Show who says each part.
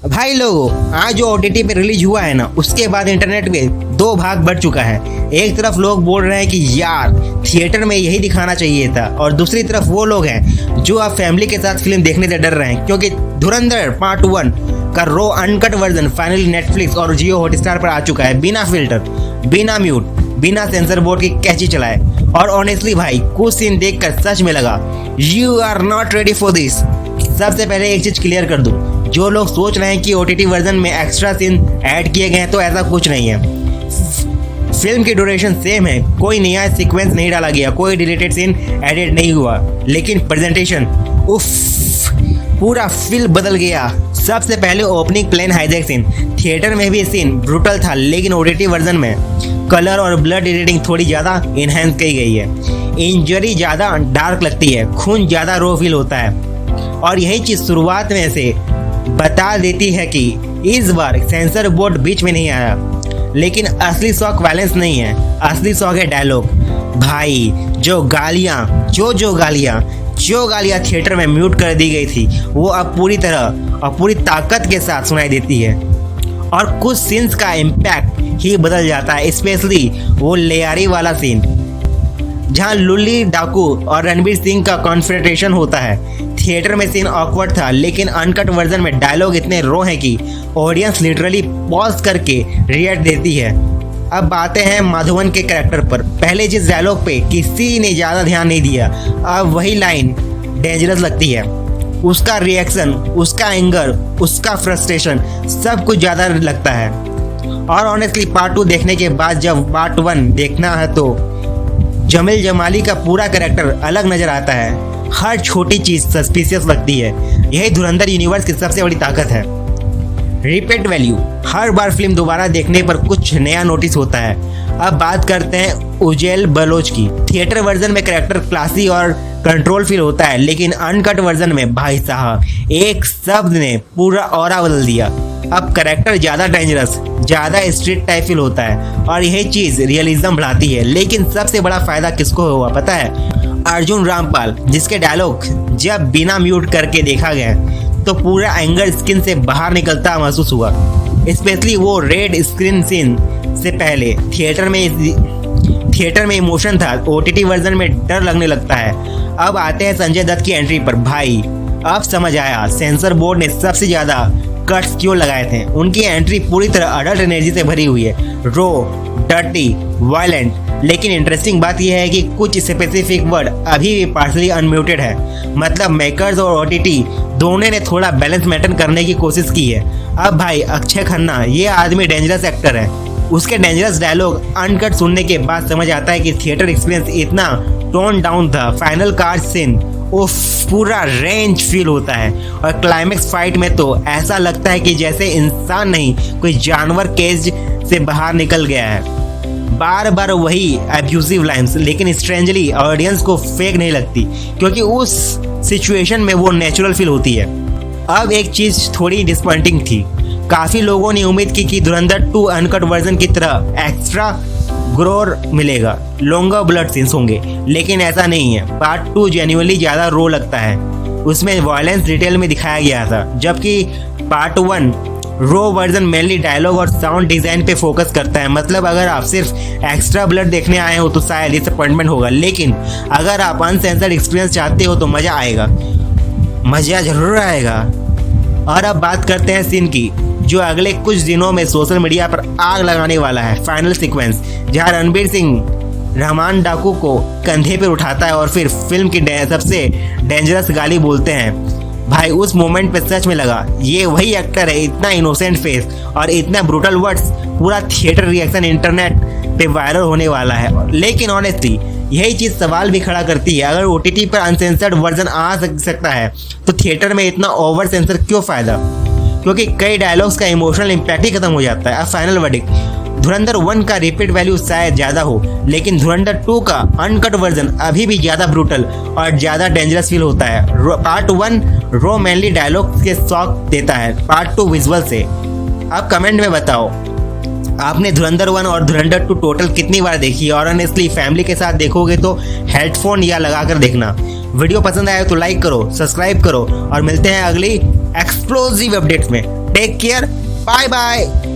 Speaker 1: भाई लोगों, आज जो OTT पे रिलीज हुआ है ना, उसके बाद इंटरनेट पे दो भाग बढ़ चुका है। एक तरफ लोग बोल रहे हैं कि यार थिएटर में यही दिखाना चाहिए था, और दूसरी तरफ वो लोग हैं जो अब फैमिली के साथ फिल्म देखने से डर रहे हैं, क्योंकि धुरंधर पार्ट 1 का रो अनकट वर्जन फाइनली नेटफ्लिक्स और जियो हॉटस्टार पर आ चुका है, बिना फिल्टर, बिना म्यूट, बिना सेंसर बोर्ड की कैची चलाए। और ऑनेस्टली भाई, कुछ सीन देखकर सच में लगा you are not ready for this. सबसे पहले एक चीज क्लियर कर दूं, जो लोग सोच रहे हैं कि OTT वर्जन में एक्स्ट्रा सीन ऐड किए गए हैं, तो ऐसा कुछ नहीं है। फिल्म की ड्यूरेशन सेम है, कोई नया सीक्वेंस नहीं डाला गया, कोई डिलीटेड सीन एडिट नहीं हुआ, लेकिन प्रेजेंटेशन उफ, पूरा फील बदल गया। सबसे पहले opening plane hijack scene, theatre में भी सीन ब्रूटल था, लेकिन OTT वर्जन में कलर और ब्लड एडिटिंग थोड़ी ज़्यादा इनहेंस की गई है। इंजरी ज़्यादा डार्क लगती है, खून ज़्यादा रो फील होता है, और यही चीज़ शुरुआत में से बता देती है कि इस बार सेंसर बोर्ड बीच में नहीं आया। लेकिन असली शौक वायलेंस नहीं है, असली शौक है डायलॉग। भाई जो गालियाँ थिएटर में म्यूट कर दी गई थी, वो अब पूरी तरह और पूरी ताकत के साथ सुनाई देती है, और कुछ सीन्स का इम्पैक्ट ही बदल जाता है। स्पेशली वो लेयारी वाला सीन जहाँ लुल्ली डाकू और रणवीर सिंह का कॉन्फ्रंटेशन होता है। थिएटर में सीन ऑकवर्ड था, लेकिन अनकट वर्जन में डायलॉग इतने रो हैं कि ऑडियंस लिटरली पॉज करके रिएक्ट देती है। अब आते हैं माधवन के कैरेक्टर पर। पहले जिस डायलॉग पे किसी ने ज़्यादा ध्यान नहीं दिया, अब वही लाइन डेंजरस लगती है। उसका रिएक्शन, उसका एंगर, उसका फ्रस्ट्रेशन, सब कुछ ज़्यादा लगता है। और ऑनेस्टली पार्ट 2 देखने के बाद जब पार्ट 1 देखना है, तो जमील जमाली का पूरा कैरेक्टर अलग नज़र आता है। हर छोटी चीज़ सस्पिशियस लगती है। यही धुरंधर यूनिवर्स की सबसे बड़ी ताकत है। रिपीट वैल्यू, हर बार फिल्म दोबारा देखने पर कुछ नया नोटिस होता है। अब बात करते हैं उजैल बलोच की। थिएटर वर्जन में कैरेक्टर क्लासी और कंट्रोल फील होता है, लेकिन अनकट वर्जन में भाई साहब एक शब्द ने पूरा ऑरा बदल दिया। अब कैरेक्टर ज़्यादा डेंजरस, ज़्यादा स्ट्रीट टाइप फील होता है, और यही चीज़ रियलिज्म बढ़ाती है। लेकिन सबसे बड़ा फ़ायदा किसको हुआ पता है? अर्जुन रामपाल, जिसके डायलॉग जब बिना म्यूट करके देखा गया तो पूरा एंगर स्किन से बाहर निकलता महसूस हुआ। स्पेशली वो रेड स्क्रीन सीन से पहले थिएटर में इमोशन था, OTT वर्जन में डर लगने लगता है। अब आते हैं संजय दत्त की एंट्री पर। भाई अब समझ आया सेंसर बोर्ड ने सबसे ज़्यादा कट्स क्यों लगाए थे। उनकी एंट्री पूरी तरह अडल्ट एनर्जी से भरी हुई है, रो, डर्टी, वायलेंट। लेकिन इंटरेस्टिंग बात यह है कि कुछ स्पेसिफिक वर्ड अभी भी पार्शली अनम्यूटेड है। मतलब मेकर्स और OTT दोनों ने थोड़ा बैलेंस मेंटेन करने की कोशिश की है। अब भाई अक्षय खन्ना, ये आदमी डेंजरस एक्टर है। उसके डेंजरस डायलॉग अनकट सुनने के बाद समझ आता है कि थिएटर एक्सपीरियंस इतना टोन डाउन था। फाइनल कार्ड सीन उफ, पूरा रेंज फील होता है, और क्लाइमेक्स फाइट में तो ऐसा लगता है कि जैसे इंसान नहीं, कोई जानवर केज से बाहर निकल गया है। बार बार वही अब्यूजिव लाइन्स, लेकिन स्ट्रेंजली ऑडियंस को फेक नहीं लगती, क्योंकि उस सिचुएशन में वो नेचुरल फील होती है। अब एक चीज़ थोड़ी डिसपॉइंटिंग थी। काफ़ी लोगों ने उम्मीद की कि धुरंधर 2 अनकट वर्जन की तरह एक्स्ट्रा ग्रोर मिलेगा, लॉन्गर ब्लड सीन्स होंगे, लेकिन ऐसा नहीं है। पार्ट 2 जेन्युइनली ज़्यादा रो लगता है। उसमें वायलेंस डिटेल में दिखाया गया था, जबकि पार्ट 1 रो वर्जन मेनली डायलॉग और साउंड डिज़ाइन पे फोकस करता है। मतलब अगर आप सिर्फ एक्स्ट्रा ब्लड देखने आए हो तो शायद डिसअपॉइंटमेंट होगा, लेकिन अगर आप अनसेंसर्ड एक्सपीरियंस चाहते हो तो मज़ा आएगा, मज़ा ज़रूर आएगा। और अब बात करते हैं सीन की, जो अगले कुछ दिनों में सोशल मीडिया पर आग लगाने वाला है। फाइनल सीक्वेंस, जहाँ रणवीर सिंह रहमान डाकू को कंधे पर उठाता है और फिर फिल्म की सबसे डेंजरस गाली बोलते हैं। भाई उस मोमेंट पे सच में लगा ये वही एक्टर है। इतना इनोसेंट फेस और इतना ब्रूटल वर्ड्स, पूरा थिएटर रिएक्शन इंटरनेट पे वायरल होने वाला है। लेकिन ऑनेस्टली यही चीज़ सवाल भी खड़ा करती है, अगर OTT पर अनसेंसर्ड वर्जन आ सकता है तो थिएटर में इतना ओवर सेंसर क्यों फ़ायदा? क्योंकि कई डायलॉग्स का इमोशनल इम्पैक्ट ही खत्म हो जाता है। अब फाइनल वर्डिक्ट, धुरंधर 1 का रिपीट वैल्यू शायद ज़्यादा हो, लेकिन धुरंधर 2 का अनकट वर्जन अभी भी ज़्यादा ब्रूटल और ज़्यादा डेंजरस फील होता है। पार्ट 1 रो मेनली डायलॉग के शौक देता है, पार्ट 2 विजुअल से। आप कमेंट में बताओ आपने धुरंधर 1 और धुरंधर 2 टोटल कितनी बार देखी, और ऑनेस्टली फैमिली के साथ देखोगे तो हेडफोन या लगा कर देखना। वीडियो पसंद आए तो लाइक करो, सब्सक्राइब करो, और मिलते हैं अगली एक्सप्लोसिव अपडेट्स में। Take care, bye bye.